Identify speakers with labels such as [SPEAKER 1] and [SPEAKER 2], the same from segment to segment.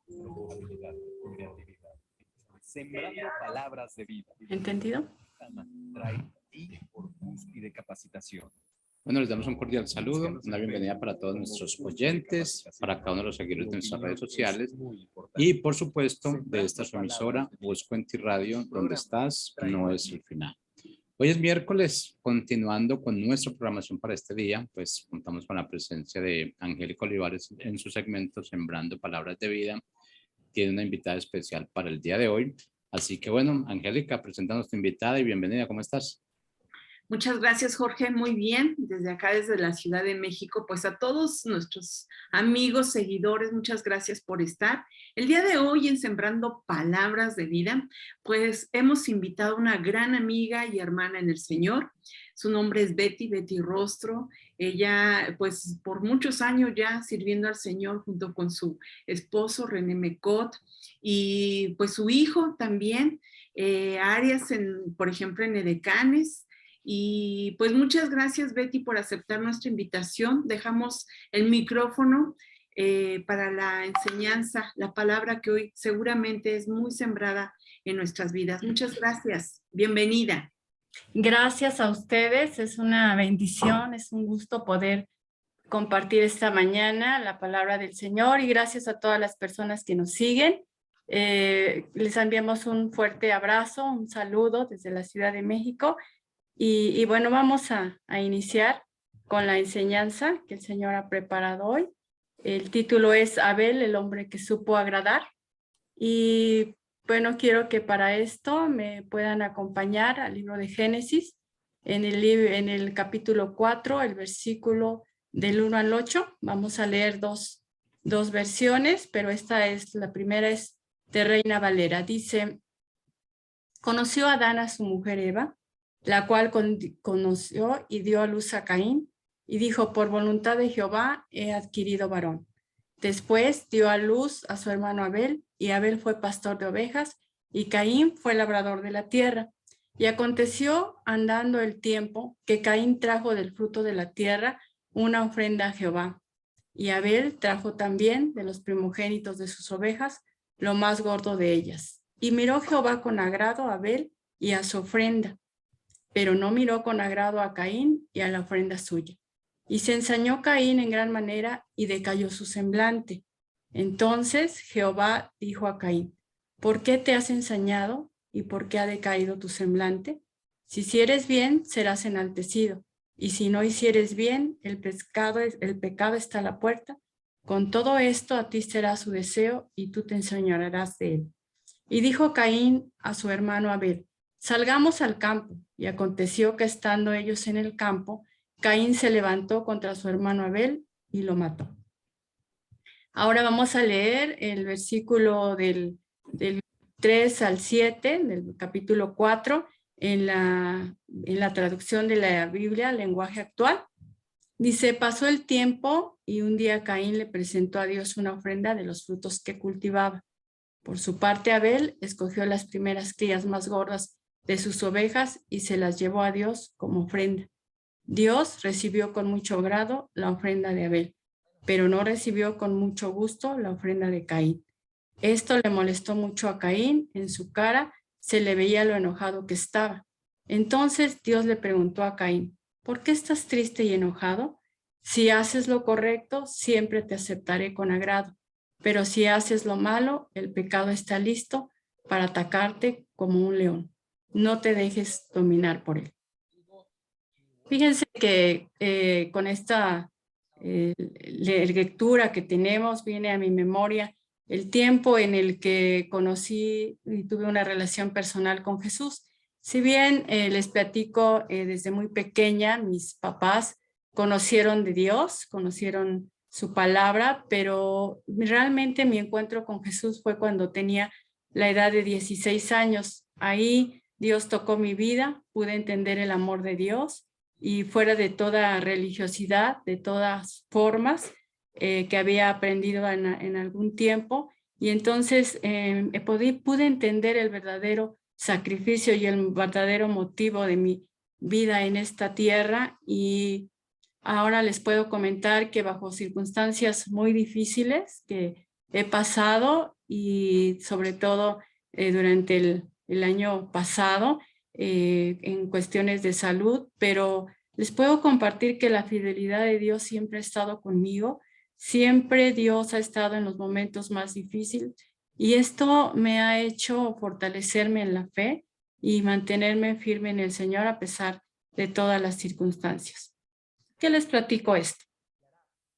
[SPEAKER 1] Probabilidad, creatividad. Sembrando palabras de vida.
[SPEAKER 2] ¿Entendido?
[SPEAKER 1] Trae y por cúspide capacitación.
[SPEAKER 3] Bueno, les damos un cordial saludo, una bienvenida para todos nuestros oyentes, para cada uno de los seguidores de nuestras redes sociales y, por supuesto, de esta su emisora, Voz Cuenta y Radio, donde estás, no es el final. Hoy es miércoles, continuando con nuestra programación para este día, pues contamos con la presencia de Angélica Olivares en su segmento Sembrando Palabras de Vida. Tiene una invitada especial para el día de hoy. Así que bueno, Angélica, presenta a nuestra invitada y bienvenida, ¿cómo estás?
[SPEAKER 4] Muchas gracias, Jorge. Muy bien. Desde acá, desde la Ciudad de México, pues a todos nuestros amigos, seguidores, muchas gracias por estar. El día de hoy en Sembrando Palabras de Vida, pues hemos invitado a una gran amiga y hermana en el Señor. Su nombre es Betty Rostro. Ella, pues por muchos años ya sirviendo al Señor junto con su esposo René Mecot y pues su hijo también, Arias, por ejemplo, en Edecanes. Y pues muchas gracias, Betty, por aceptar nuestra invitación. Dejamos el micrófono para la enseñanza, la palabra que hoy seguramente es muy sembrada en nuestras vidas. Muchas gracias. Bienvenida.
[SPEAKER 2] Gracias a ustedes. Es una bendición, es un gusto poder compartir esta mañana la palabra del Señor y gracias a todas las personas que nos siguen. Les enviamos un fuerte abrazo, un saludo desde la Ciudad de México. Y bueno, vamos a iniciar con la enseñanza que el Señor ha preparado hoy. El título es Abel, el hombre que supo agradar. Y bueno, quiero que para esto me puedan acompañar al libro de Génesis, en el capítulo 4, el versículo del 1 al 8. Vamos a leer dos versiones, pero la primera es de Reina Valera. Dice, conoció Adán a su mujer Eva, la cual conoció y dio a luz a Caín, y dijo, por voluntad de Jehová he adquirido varón. Después dio a luz a su hermano Abel, y Abel fue pastor de ovejas, y Caín fue labrador de la tierra. Y aconteció, andando el tiempo, que Caín trajo del fruto de la tierra una ofrenda a Jehová, y Abel trajo también de los primogénitos de sus ovejas, lo más gordo de ellas. Y miró Jehová con agrado a Abel y a su ofrenda, pero no miró con agrado a Caín y a la ofrenda suya. Y se ensañó Caín en gran manera y decayó su semblante. Entonces Jehová dijo a Caín, ¿por qué te has ensañado y por qué ha decaído tu semblante? Si hicieres bien, serás enaltecido, y si no hicieres bien, el pecado está a la puerta. Con todo esto a ti será su deseo y tú te enseñorearás de él. Y dijo Caín a su hermano Abel, salgamos al campo. Y aconteció que estando ellos en el campo, Caín se levantó contra su hermano Abel y lo mató. Ahora vamos a leer el versículo del 3 al 7 del capítulo 4 en la traducción de la Biblia, lenguaje actual. Dice, pasó el tiempo y un día Caín le presentó a Dios una ofrenda de los frutos que cultivaba. Por su parte, Abel escogió las primeras crías más gordas de sus ovejas y se las llevó a Dios como ofrenda. Dios recibió con mucho agrado la ofrenda de Abel, pero no recibió con mucho gusto la ofrenda de Caín. Esto le molestó mucho a Caín, en su cara se le veía lo enojado que estaba. Entonces Dios le preguntó a Caín, ¿por qué estás triste y enojado? Si haces lo correcto, siempre te aceptaré con agrado. Pero si haces lo malo, el pecado está listo para atacarte como un león. No te dejes dominar por él. Fíjense que con esta lectura que tenemos viene a mi memoria el tiempo en el que conocí y tuve una relación personal con Jesús. Si bien les platico desde muy pequeña, mis papás conocieron de Dios, conocieron su palabra, pero realmente mi encuentro con Jesús fue cuando tenía la edad de 16 años. Ahí Dios tocó mi vida, pude entender el amor de Dios y fuera de toda religiosidad, de todas formas que había aprendido en algún tiempo. Y entonces pude entender el verdadero sacrificio y el verdadero motivo de mi vida en esta tierra, y ahora les puedo comentar que bajo circunstancias muy difíciles que he pasado, y sobre todo durante el año pasado en cuestiones de salud, pero les puedo compartir que la fidelidad de Dios siempre ha estado conmigo. Siempre Dios ha estado en los momentos más difíciles y esto me ha hecho fortalecerme en la fe y mantenerme firme en el Señor a pesar de todas las circunstancias. ¿Qué les platico esto?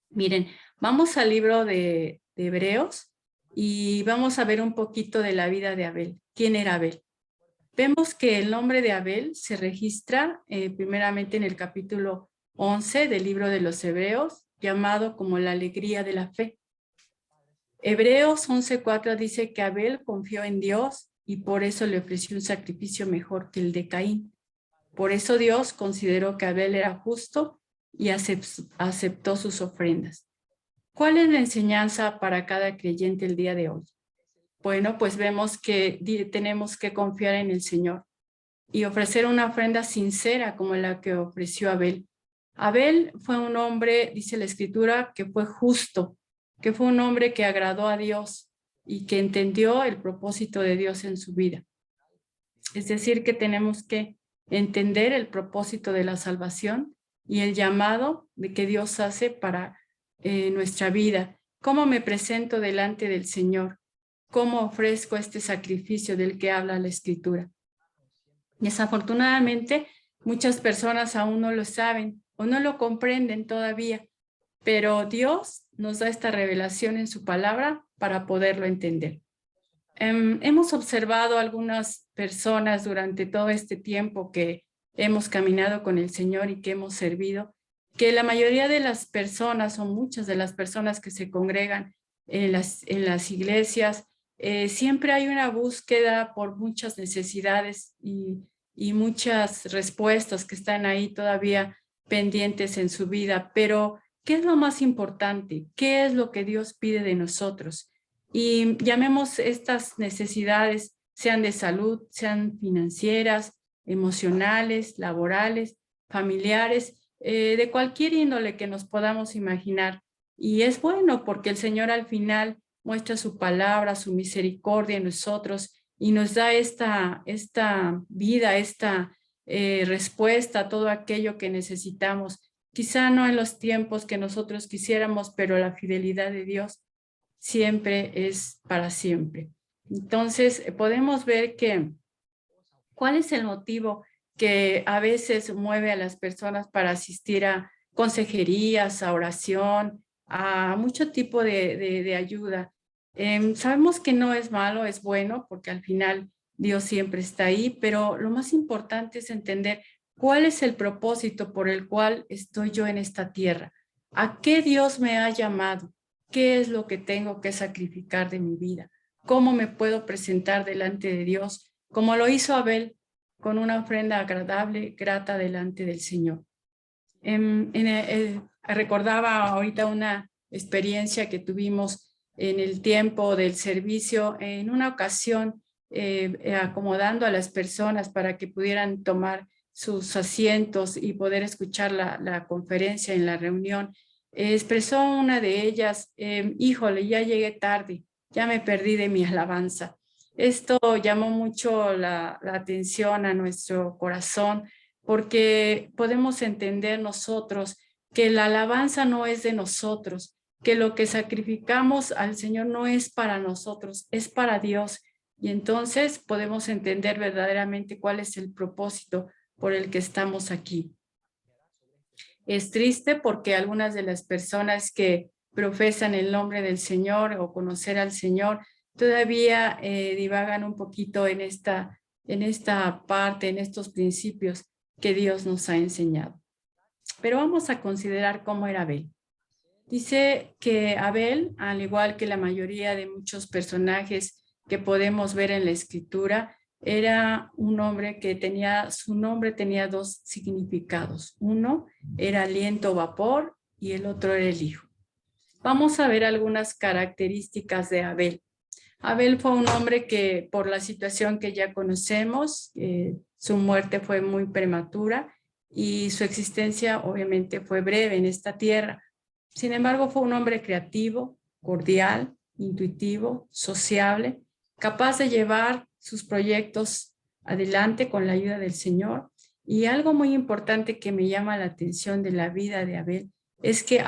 [SPEAKER 2] Miren, vamos al libro de Hebreos y vamos a ver un poquito de la vida de Abel. ¿Quién era Abel? Vemos que el nombre de Abel se registra primeramente en el capítulo 11 del libro de los Hebreos, llamado como la alegría de la fe. Hebreos 11:4 dice que Abel confió en Dios y por eso le ofreció un sacrificio mejor que el de Caín. Por eso Dios consideró que Abel era justo y aceptó sus ofrendas. ¿Cuál es la enseñanza para cada creyente el día de hoy? Bueno, pues vemos que tenemos que confiar en el Señor y ofrecer una ofrenda sincera como la que ofreció Abel. Abel fue un hombre, dice la Escritura, que fue justo, que fue un hombre que agradó a Dios y que entendió el propósito de Dios en su vida. Es decir, que tenemos que entender el propósito de la salvación y el llamado de que Dios hace para nuestra vida. ¿Cómo me presento delante del Señor? ¿Cómo ofrezco este sacrificio del que habla la Escritura? Desafortunadamente, muchas personas aún no lo saben o no lo comprenden todavía, pero Dios nos da esta revelación en su palabra para poderlo entender. Hemos observado algunas personas durante todo este tiempo que hemos caminado con el Señor y que hemos servido, que la mayoría de las personas o muchas de las personas que se congregan en las iglesias, siempre hay una búsqueda por muchas necesidades y muchas respuestas que están ahí todavía pendientes en su vida. Pero, ¿qué es lo más importante? ¿Qué es lo que Dios pide de nosotros? Y llamemos estas necesidades, sean de salud, sean financieras, emocionales, laborales, familiares, de cualquier índole que nos podamos imaginar. Y es bueno porque el Señor al final muestra su palabra, su misericordia en nosotros y nos da esta vida, esta respuesta a todo aquello que necesitamos. Quizá no en los tiempos que nosotros quisiéramos, pero la fidelidad de Dios siempre es para siempre. Entonces, podemos ver que ¿cuál es el motivo que a veces mueve a las personas para asistir a consejerías, a oración, a mucho tipo de ayuda? Sabemos que no es malo, es bueno, porque al final Dios siempre está ahí, pero lo más importante es entender cuál es el propósito por el cual estoy yo en esta tierra. ¿A qué Dios me ha llamado? ¿Qué es lo que tengo que sacrificar de mi vida? ¿Cómo me puedo presentar delante de Dios? Como lo hizo Abel, con una ofrenda agradable, grata delante del Señor. Recordaba ahorita una experiencia que tuvimos en el tiempo del servicio, en una ocasión acomodando a las personas para que pudieran tomar sus asientos y poder escuchar la conferencia en la reunión. Expresó una de ellas, híjole, ya llegué tarde, ya me perdí de mi alabanza. Esto llamó mucho la atención a nuestro corazón porque podemos entender nosotros que la alabanza no es de nosotros, que lo que sacrificamos al Señor no es para nosotros, es para Dios. Y entonces podemos entender verdaderamente cuál es el propósito por el que estamos aquí. Es triste porque algunas de las personas que profesan el nombre del Señor o conocer al Señor todavía divagan un poquito en esta parte, en estos principios que Dios nos ha enseñado. Pero vamos a considerar cómo era Abel. Dice que Abel, al igual que la mayoría de muchos personajes que podemos ver en la Escritura, era un hombre que su nombre tenía dos significados. Uno era aliento o vapor y el otro era el hijo. Vamos a ver algunas características de Abel. Abel fue un hombre que por la situación que ya conocemos, su muerte fue muy prematura y su existencia obviamente fue breve en esta tierra. Sin embargo, fue un hombre creativo, cordial, intuitivo, sociable, capaz de llevar sus proyectos adelante con la ayuda del Señor. Y algo muy importante que me llama la atención de la vida de Abel es que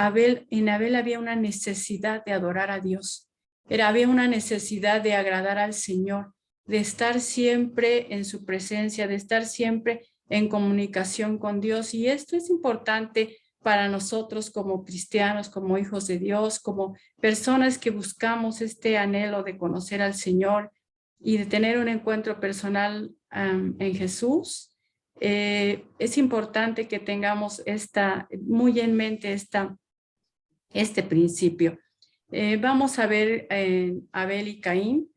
[SPEAKER 2] en Abel había una necesidad de adorar a Dios. Había una necesidad de agradar al Señor, de estar siempre en su presencia, de estar siempre en comunicación con Dios. Y esto es importante para nosotros como cristianos, como hijos de Dios, como personas que buscamos este anhelo de conocer al Señor y de tener un encuentro personal en Jesús. Es importante que tengamos muy en mente este principio. Vamos a ver Abel y Caín,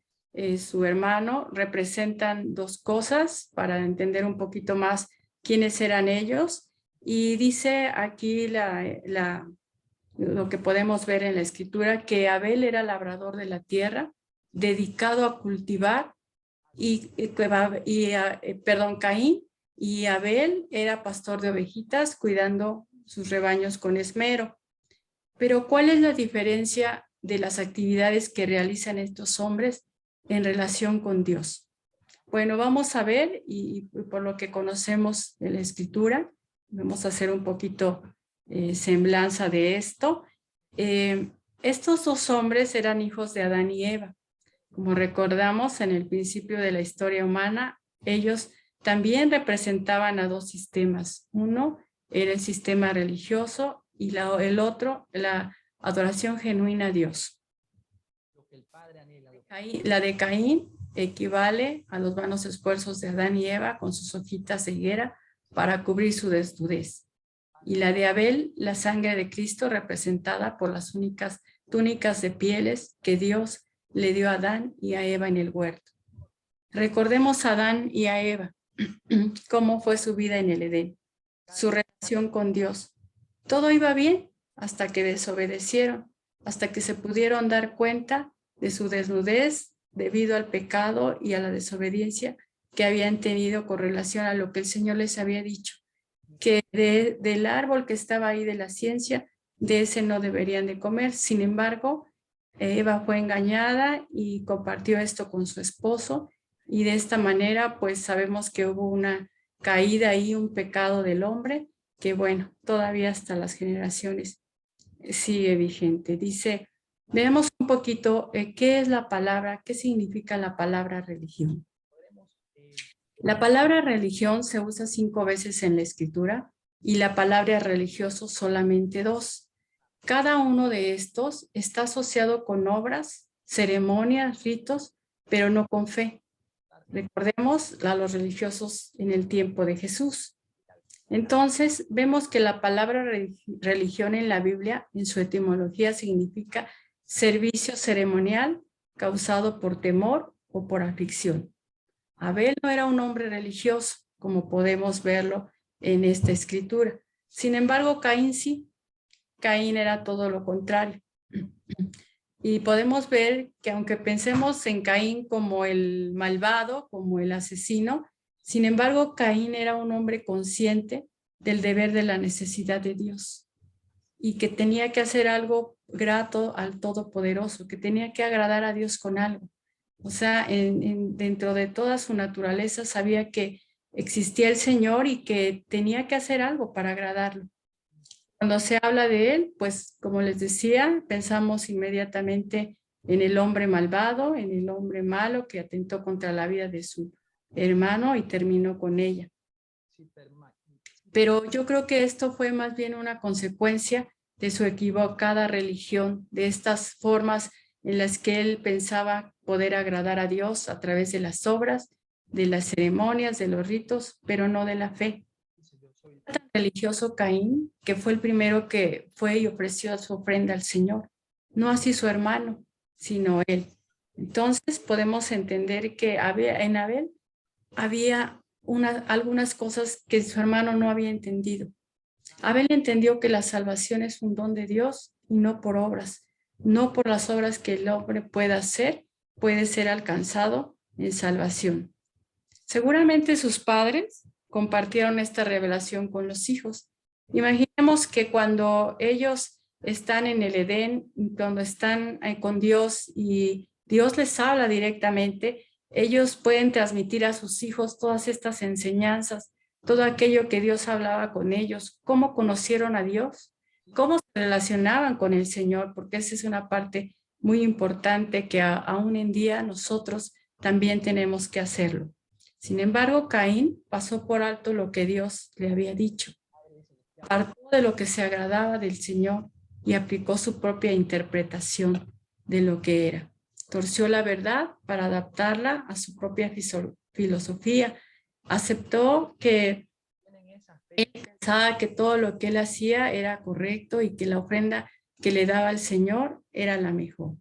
[SPEAKER 2] su hermano, representan dos cosas para entender un poquito más quiénes eran ellos. Y dice aquí lo que podemos ver en la escritura, que Abel era labrador de la tierra, dedicado a cultivar, Caín y Abel era pastor de ovejitas, cuidando sus rebaños con esmero. Pero ¿cuál es la diferencia de las actividades que realizan estos hombres en relación con Dios? Bueno, vamos a ver, y por lo que conocemos de la escritura, vamos a hacer un poquito semblanza de esto. Estos dos hombres eran hijos de Adán y Eva. Como recordamos en el principio de la historia humana, ellos también representaban a dos sistemas. Uno era el sistema religioso y el otro, la adoración genuina a Dios. La de Caín equivale a los vanos esfuerzos de Adán y Eva con sus hojitas de higuera para cubrir su desnudez. Y la de Abel, la sangre de Cristo representada por las únicas túnicas de pieles que Dios le dio a Adán y a Eva en el huerto. Recordemos a Adán y a Eva, cómo fue su vida en el Edén, su relación con Dios. Todo iba bien hasta que desobedecieron, hasta que se pudieron dar cuenta de su desnudez debido al pecado y a la desobediencia que habían tenido con relación a lo que el Señor les había dicho, que del árbol que estaba ahí de la ciencia, de ese no deberían de comer. Sin embargo, Eva fue engañada y compartió esto con su esposo, y de esta manera pues sabemos que hubo una caída y un pecado del hombre que bueno, todavía hasta las generaciones sigue vigente. Dice, veamos un poquito qué es la palabra, qué significa la palabra religión. La palabra religión se usa 5 veces en la escritura y la palabra religioso solamente 2. Cada uno de estos está asociado con obras, ceremonias, ritos, pero no con fe. Recordemos a los religiosos en el tiempo de Jesús. Entonces, vemos que la palabra religión en la Biblia, en su etimología, significa servicio ceremonial causado por temor o por aflicción. Abel no era un hombre religioso, como podemos verlo en esta escritura. Sin embargo, Caín sí. Caín era todo lo contrario. Y podemos ver que aunque pensemos en Caín como el malvado, como el asesino, sin embargo, Caín era un hombre consciente del deber de la necesidad de Dios y que tenía que hacer algo grato al Todopoderoso, que tenía que agradar a Dios con algo. O sea, dentro de toda su naturaleza sabía que existía el Señor y que tenía que hacer algo para agradarlo. Cuando se habla de él, pues como les decía, pensamos inmediatamente en el hombre malvado, en el hombre malo que atentó contra la vida de su hermano y terminó con ella. Pero yo creo que esto fue más bien una consecuencia de su equivocada religión, de estas formas en las que él pensaba poder agradar a Dios a través de las obras, de las ceremonias, de los ritos, pero no de la fe. Tan religioso Caín, que fue el primero que fue y ofreció su ofrenda al Señor, no así su hermano, sino él. Entonces podemos entender que en Abel había algunas cosas que su hermano no había entendido. Abel entendió que la salvación es un don de Dios y no por obras, no por las obras que el hombre pueda hacer, puede ser alcanzado en salvación. Seguramente sus padres compartieron esta revelación con los hijos. Imaginemos que cuando ellos están en el Edén, cuando están con Dios y Dios les habla directamente, ellos pueden transmitir a sus hijos todas estas enseñanzas, todo aquello que Dios hablaba con ellos, cómo conocieron a Dios, cómo se relacionaban con el Señor, porque esa es una parte muy importante que aún en día nosotros también tenemos que hacerlo. Sin embargo, Caín pasó por alto lo que Dios le había dicho. Apartó de lo que se agradaba del Señor y aplicó su propia interpretación de lo que era. Torció la verdad para adaptarla a su propia filosofía. Aceptó que él pensaba que todo lo que él hacía era correcto y que la ofrenda que le daba al Señor era la mejor.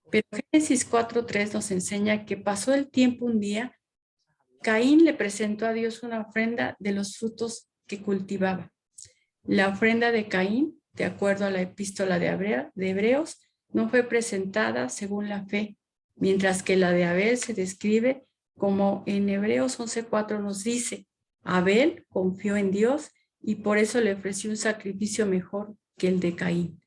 [SPEAKER 2] Pero Génesis 4:3 nos enseña que pasó el tiempo un día, Caín le presentó a Dios una ofrenda de los frutos que cultivaba. La ofrenda de Caín, de acuerdo a la epístola de Hebreos, no fue presentada según la fe, mientras que la de Abel se describe como en Hebreos 11:4 nos dice, Abel confió en Dios y por eso le ofreció un sacrificio mejor que el de Caín.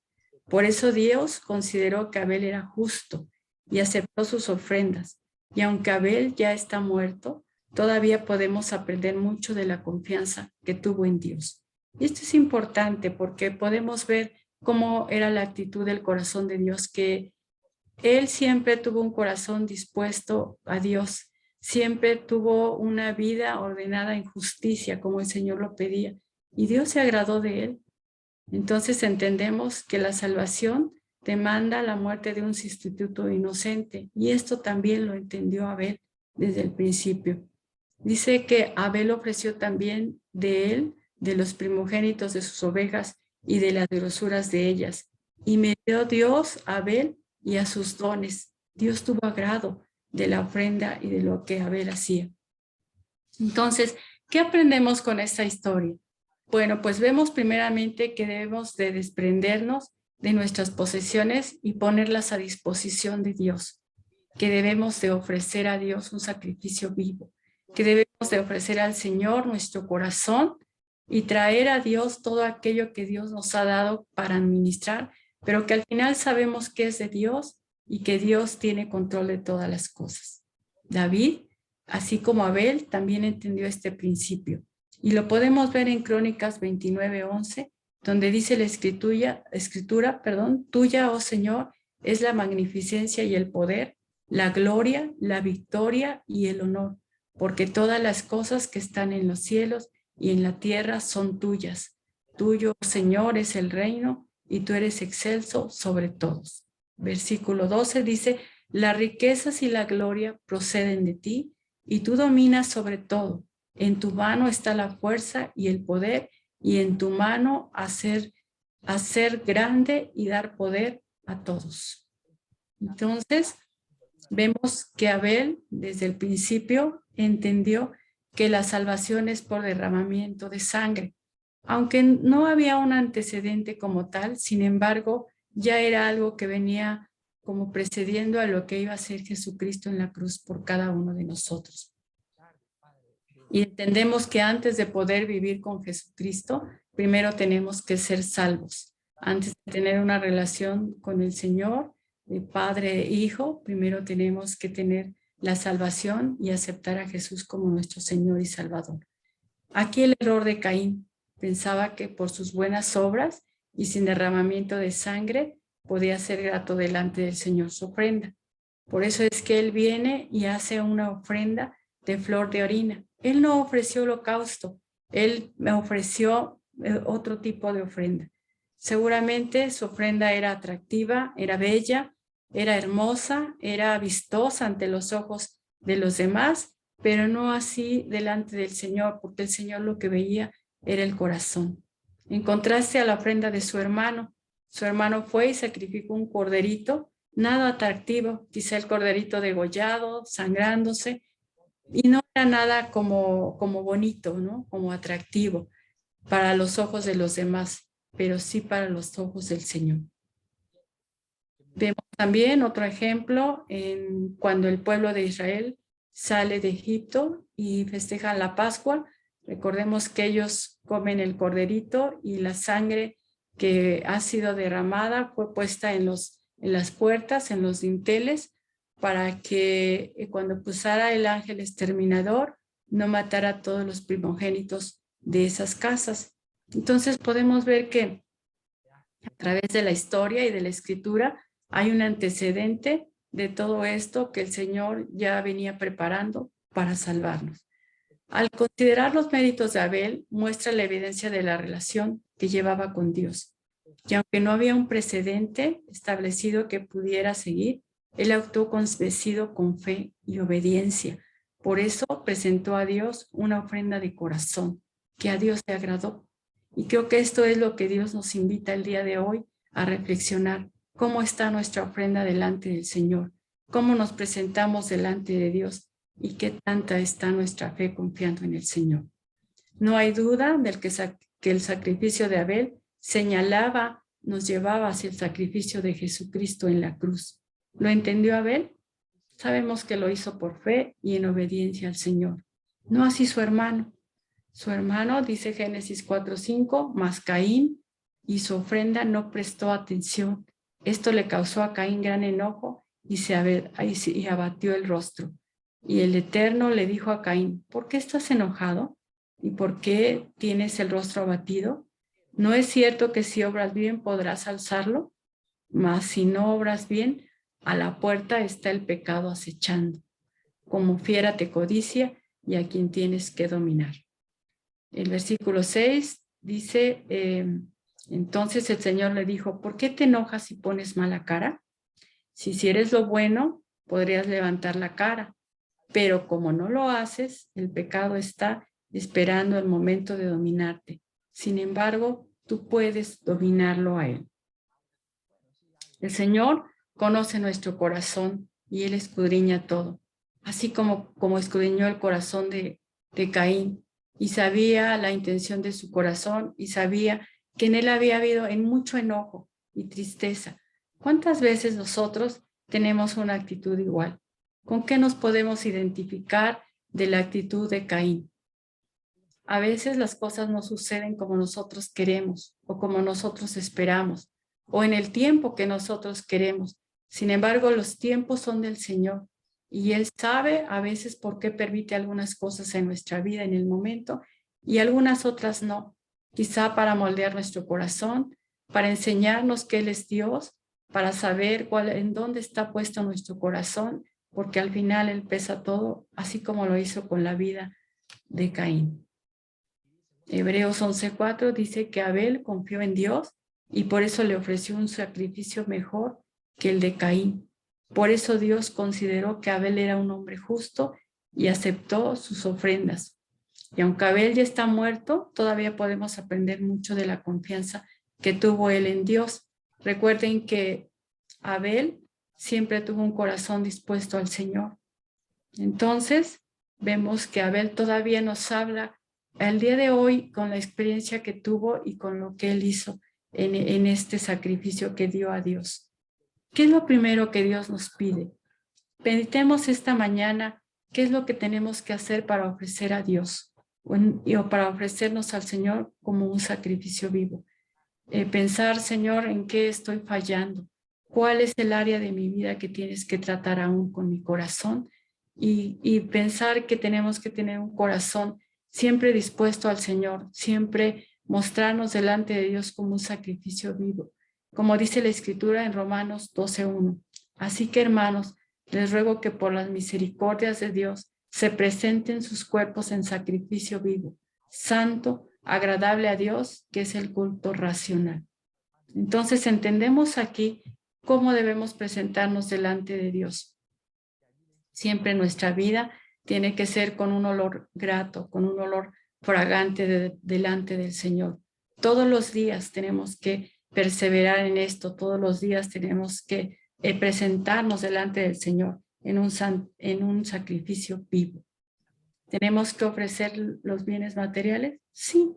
[SPEAKER 2] Por eso Dios consideró que Abel era justo y aceptó sus ofrendas. Y aunque Abel ya está muerto, todavía podemos aprender mucho de la confianza que tuvo en Dios. Y esto es importante porque podemos ver cómo era la actitud del corazón de Dios, que él siempre tuvo un corazón dispuesto a Dios, siempre tuvo una vida ordenada en justicia como el Señor lo pedía y Dios se agradó de él. Entonces entendemos que la salvación demanda la muerte de un sustituto inocente y esto también lo entendió Abel desde el principio. Dice que Abel ofreció también de él, de los primogénitos de sus ovejas y de las grosuras de ellas. Y me dio Dios a Abel y a sus dones. Dios tuvo agrado de la ofrenda y de lo que Abel hacía. Entonces, ¿qué aprendemos con esta historia? Bueno, pues vemos primeramente que debemos de desprendernos de nuestras posesiones y ponerlas a disposición de Dios, que debemos de ofrecer a Dios un sacrificio vivo, que debemos de ofrecer al Señor nuestro corazón y traer a Dios todo aquello que Dios nos ha dado para administrar, pero que al final sabemos que es de Dios y que Dios tiene control de todas las cosas. David, así como Abel, también entendió este principio. Y lo podemos ver en Crónicas 29:11, donde dice la escritura, tuya, oh Señor, es la magnificencia y el poder, la gloria, la victoria y el honor, porque todas las cosas que están en los cielos y en la tierra son tuyas. Tuyo, Señor, es el reino y tú eres excelso sobre todos. Versículo 12 dice, las riquezas y la gloria proceden de ti y tú dominas sobre todo. En tu mano está la fuerza y el poder y en tu mano hacer grande y dar poder a todos. Entonces, vemos que Abel desde el principio entendió que la salvación es por derramamiento de sangre. Aunque no había un antecedente como tal, sin embargo, ya era algo que venía como precediendo a lo que iba a ser Jesucristo en la cruz por cada uno de nosotros. Y entendemos que antes de poder vivir con Jesucristo, primero tenemos que ser salvos. Antes de tener una relación con el Señor, de Padre e Hijo, primero tenemos que tener la salvación y aceptar a Jesús como nuestro Señor y Salvador. Aquí el error de Caín. Pensaba que por sus buenas obras y sin derramamiento de sangre podía ser grato delante del Señor su ofrenda. Por eso es que él viene y hace una ofrenda de flor de orina. Él no ofreció holocausto, él me ofreció otro tipo de ofrenda. Seguramente su ofrenda era atractiva, era bella, era hermosa, era vistosa ante los ojos de los demás, pero no así delante del Señor, porque el Señor lo que veía era el corazón. En contraste a la ofrenda de su hermano fue y sacrificó un corderito, nada atractivo, quizá el corderito degollado, sangrándose, y no era nada como bonito, ¿no? Como atractivo para los ojos de los demás, pero sí para los ojos del Señor. Vemos también otro ejemplo en cuando el pueblo de Israel sale de Egipto y festejan la Pascua. Recordemos que ellos comen el corderito y la sangre que ha sido derramada fue puesta en las puertas, en los dinteles, para que cuando cruzara el ángel exterminador no matara a todos los primogénitos de esas casas. Entonces podemos ver que a través de la historia y de la escritura hay un antecedente de todo esto que el Señor ya venía preparando para salvarnos. Al considerar los méritos de Abel, muestra la evidencia de la relación que llevaba con Dios. Y aunque no había un precedente establecido que pudiera seguir, él actuó convencido con fe y obediencia. Por eso presentó a Dios una ofrenda de corazón, que a Dios le agradó. Y creo que esto es lo que Dios nos invita el día de hoy a reflexionar. ¿Cómo está nuestra ofrenda delante del Señor? ¿Cómo nos presentamos delante de Dios? ¿Y qué tanta está nuestra fe confiando en el Señor? No hay duda del que el sacrificio de Abel nos llevaba hacia el sacrificio de Jesucristo en la cruz. ¿Lo entendió Abel? Sabemos que lo hizo por fe y en obediencia al Señor. No así su hermano. Su hermano, dice Génesis 4:5, mas Caín y su ofrenda no prestó atención. Esto le causó a Caín gran enojo y abatió el rostro. Y el Eterno le dijo a Caín, ¿por qué estás enojado? ¿Y por qué tienes el rostro abatido? ¿No es cierto que si obras bien podrás alzarlo? Mas si no obras bien, a la puerta está el pecado acechando. Como fiera te codicia y a quien tienes que dominar. El versículo 6 dice, entonces el Señor le dijo, ¿por qué te enojas y pones mala cara? Si hicieres lo bueno, podrías levantar la cara. Pero como no lo haces, el pecado está esperando el momento de dominarte. Sin embargo, tú puedes dominarlo a él. El Señor conoce nuestro corazón y Él escudriña todo, así como escudriñó el corazón de Caín y sabía la intención de su corazón y sabía que en él había habido mucho enojo y tristeza. ¿Cuántas veces nosotros tenemos una actitud igual? ¿Con qué nos podemos identificar de la actitud de Caín? A veces las cosas no suceden como nosotros queremos o como nosotros esperamos o en el tiempo que nosotros queremos. Sin embargo, los tiempos son del Señor y Él sabe a veces por qué permite algunas cosas en nuestra vida en el momento y algunas otras no. Quizá para moldear nuestro corazón, para enseñarnos que Él es Dios, para saber en dónde está puesto nuestro corazón, porque al final Él pesa todo, así como lo hizo con la vida de Caín. Hebreos 11:4 dice que Abel confió en Dios y por eso le ofreció un sacrificio mejor que el de Caín. Por eso Dios consideró que Abel era un hombre justo y aceptó sus ofrendas. Y aunque Abel ya está muerto, todavía podemos aprender mucho de la confianza que tuvo él en Dios. Recuerden que Abel siempre tuvo un corazón dispuesto al Señor. Entonces, vemos que Abel todavía nos habla al día de hoy con la experiencia que tuvo y con lo que él hizo en este sacrificio que dio a Dios. ¿Qué es lo primero que Dios nos pide? Meditemos esta mañana qué es lo que tenemos que hacer para ofrecer a Dios o para ofrecernos al Señor como un sacrificio vivo. Pensar, Señor, en qué estoy fallando, cuál es el área de mi vida que tienes que tratar aún con mi corazón y pensar que tenemos que tener un corazón siempre dispuesto al Señor, siempre mostrarnos delante de Dios como un sacrificio vivo. Como dice la Escritura en Romanos 12:1. Así que, hermanos, les ruego que por las misericordias de Dios se presenten sus cuerpos en sacrificio vivo, santo, agradable a Dios, que es el culto racional. Entonces entendemos aquí cómo debemos presentarnos delante de Dios. Siempre nuestra vida tiene que ser con un olor grato, con un olor fragante delante del Señor. Todos los días tenemos que perseverar en esto, todos los días tenemos que presentarnos delante del Señor en un sacrificio vivo. ¿Tenemos que ofrecer los bienes materiales? Sí,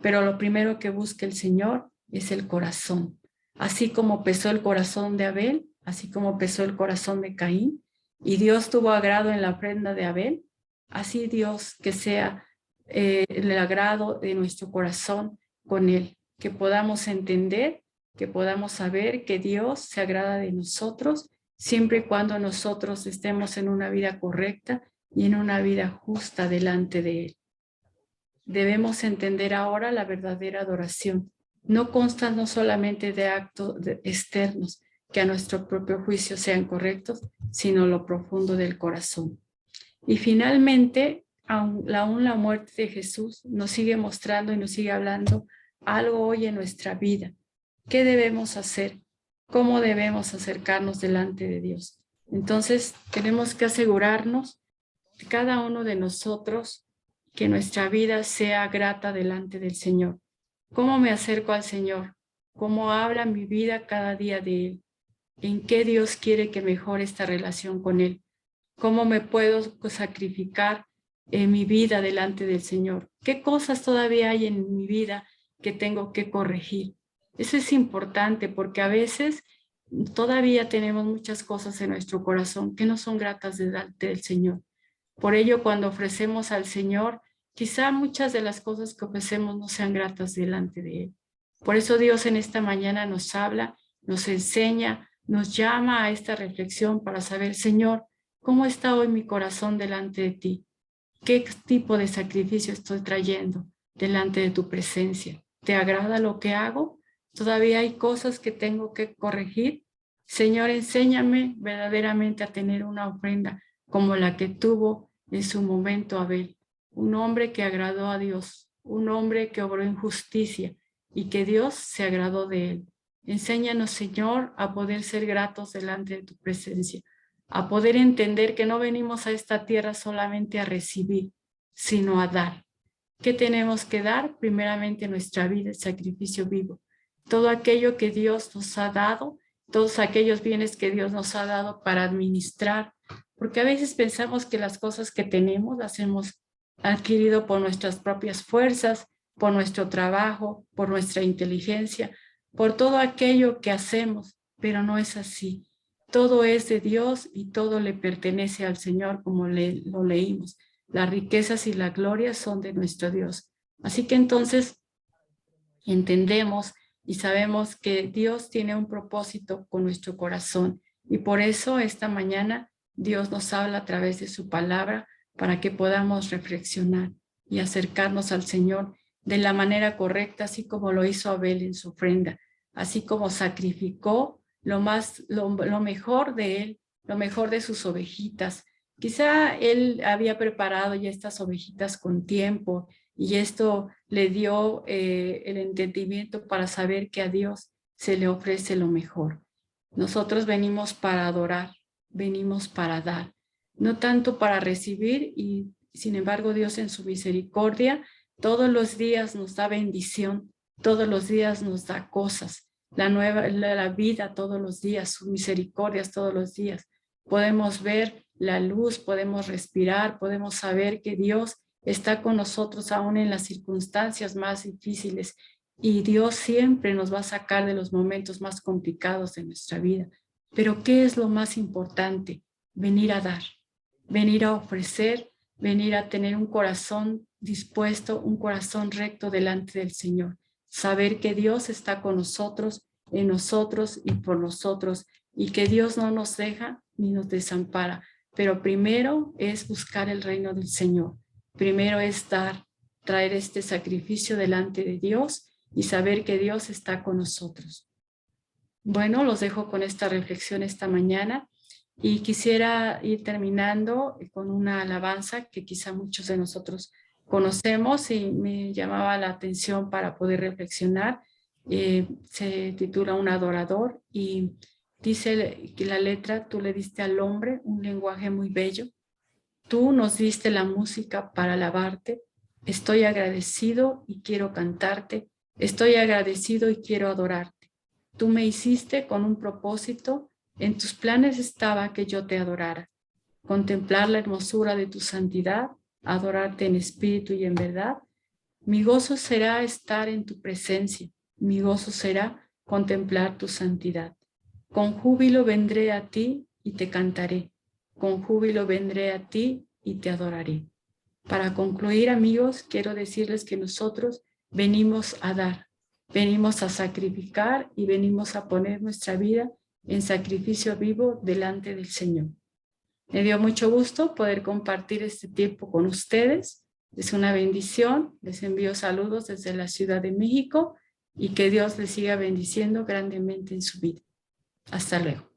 [SPEAKER 2] pero lo primero que busca el Señor es el corazón. Así como pesó el corazón de Abel, así como pesó el corazón de Caín, y Dios tuvo agrado en la ofrenda de Abel, así Dios que sea el agrado de nuestro corazón con Él. que podamos entender, que podamos saber que Dios se agrada de nosotros siempre y cuando nosotros estemos en una vida correcta y en una vida justa delante de Él. Debemos entender ahora la verdadera adoración. No consta no solamente de actos externos que a nuestro propio juicio sean correctos, sino lo profundo del corazón. Y finalmente, aún la muerte de Jesús nos sigue mostrando y nos sigue hablando algo hoy en nuestra vida. ¿Qué debemos hacer? ¿Cómo debemos acercarnos delante de Dios? Entonces, tenemos que asegurarnos, cada uno de nosotros, que nuestra vida sea grata delante del Señor. ¿Cómo me acerco al Señor? ¿Cómo habla mi vida cada día de Él? ¿En qué Dios quiere que mejore esta relación con Él? ¿Cómo me puedo sacrificar en mi vida delante del Señor? ¿Qué cosas todavía hay en mi vida que tengo que corregir? Eso es importante porque a veces todavía tenemos muchas cosas en nuestro corazón que no son gratas delante del Señor. Por ello, cuando ofrecemos al Señor, quizá muchas de las cosas que ofrecemos no sean gratas delante de Él. Por eso Dios en esta mañana nos habla, nos enseña, nos llama a esta reflexión para saber, Señor, ¿cómo está hoy mi corazón delante de ti? ¿Qué tipo de sacrificio estoy trayendo delante de tu presencia? ¿Te agrada lo que hago? ¿Todavía hay cosas que tengo que corregir? Señor, enséñame verdaderamente a tener una ofrenda como la que tuvo en su momento Abel, un hombre que agradó a Dios, un hombre que obró en justicia y que Dios se agradó de él. Enséñanos, Señor, a poder ser gratos delante de tu presencia, a poder entender que no venimos a esta tierra solamente a recibir, sino a dar. ¿Qué tenemos que dar? Primeramente nuestra vida, el sacrificio vivo. Todo aquello que Dios nos ha dado, todos aquellos bienes que Dios nos ha dado para administrar, porque a veces pensamos que las cosas que tenemos las hemos adquirido por nuestras propias fuerzas, por nuestro trabajo, por nuestra inteligencia, por todo aquello que hacemos, pero no es así. Todo es de Dios y todo le pertenece al Señor, como lo leímos. Las riquezas y la gloria son de nuestro Dios. Así que entonces entendemos y sabemos que Dios tiene un propósito con nuestro corazón. Y por eso esta mañana Dios nos habla a través de su palabra para que podamos reflexionar y acercarnos al Señor de la manera correcta, así como lo hizo Abel en su ofrenda, así como sacrificó lo mejor de él, lo mejor de sus ovejitas. Quizá él había preparado ya estas ovejitas con tiempo y esto le dio el entendimiento para saber que a Dios se le ofrece lo mejor. Nosotros venimos para adorar, venimos para dar, no tanto para recibir, y sin embargo Dios en su misericordia todos los días nos da bendición, todos los días nos da cosas, la vida todos los días, sus misericordias todos los días. Podemos ver la luz, podemos respirar, podemos saber que Dios está con nosotros aún en las circunstancias más difíciles y Dios siempre nos va a sacar de los momentos más complicados de nuestra vida. Pero ¿qué es lo más importante? Venir a dar, venir a ofrecer, venir a tener un corazón dispuesto, un corazón recto delante del Señor. Saber que Dios está con nosotros, en nosotros y por nosotros, y que Dios no nos deja ni nos desampara. Pero primero es buscar el reino del Señor. Primero es dar, traer este sacrificio delante de Dios y saber que Dios está con nosotros. Bueno, los dejo con esta reflexión esta mañana y quisiera ir terminando con una alabanza que quizá muchos de nosotros conocemos y me llamaba la atención para poder reflexionar. Se titula Un adorador y dice que la letra: tú le diste al hombre un lenguaje muy bello. Tú nos diste la música para alabarte. Estoy agradecido y quiero cantarte. Estoy agradecido y quiero adorarte. Tú me hiciste con un propósito. En tus planes estaba que yo te adorara. Contemplar la hermosura de tu santidad, adorarte en espíritu y en verdad. Mi gozo será estar en tu presencia. Mi gozo será contemplar tu santidad. Con júbilo vendré a ti y te cantaré. Con júbilo vendré a ti y te adoraré. Para concluir, amigos, quiero decirles que nosotros venimos a dar. venimos a sacrificar y venimos a poner nuestra vida en sacrificio vivo delante del Señor. Me dio mucho gusto poder compartir este tiempo con ustedes. Es una bendición. Les envío saludos desde la Ciudad de México y que Dios les siga bendiciendo grandemente en su vida. Hasta luego.